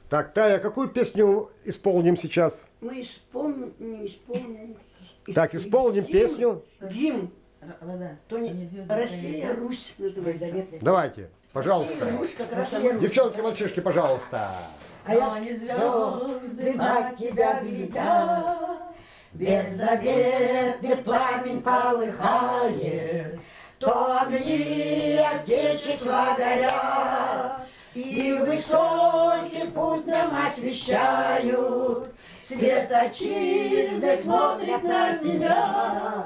Так, Тая, какую песню исполним сейчас? Мы исполним. Так, исполним песню. Гимн. Россия, Русь называется. Давайте, пожалуйста. Россия, Русь, как Россия, Русь. Девчонки, мальчишки, пожалуйста. А я не звезды на тебя глядят, беззаветный пламень полыхает, то огни Отечества горят, и высокий путь нам освещают, свет отчизны смотрит на тебя,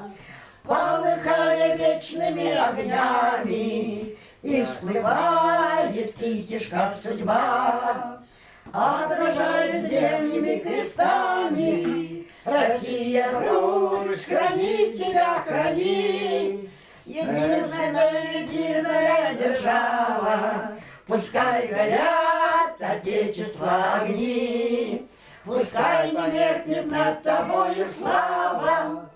полыхая вечными огнями, и всплывает Китиш, как судьба, отражаясь древними крестами. Россия, Русь, храни себя, храни, единственная единая держава. Пускай горят Отечества огни, пускай не меркнет над тобою слава.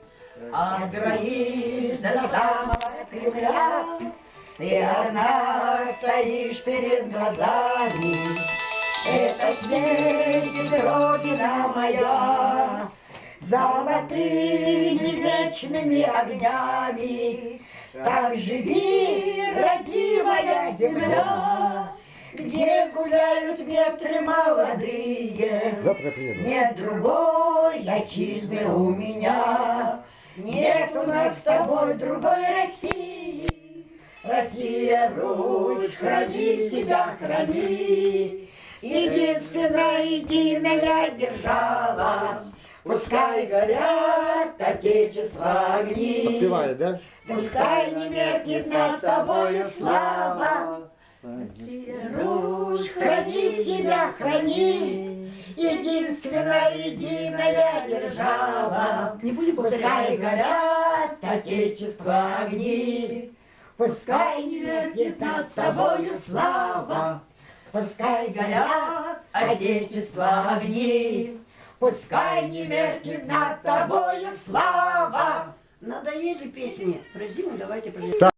От границ до самого Кремля ты одна стоишь перед глазами. Это светит Родина моя золотыми вечными огнями. Так живи, родимая земля, где гуляют ветры молодые. Нет другой отчизны у меня, нет у нас с тобой другой России. Россия, Русь, храни себя, храни, единственная единая держава. Пускай горят Отечества огни, Подпевает, да? пускай не меркнет над тобою слава. Россия, Русь, храни себя, храни, единственная единая держава. Не будем Пускай горят Отечества огни, пускай не меркнет над тобою слава. Пускай горят Отечества огни, пускай не меркнет над тобою слава. Надоели песни про зиму, давайте пожалуйста.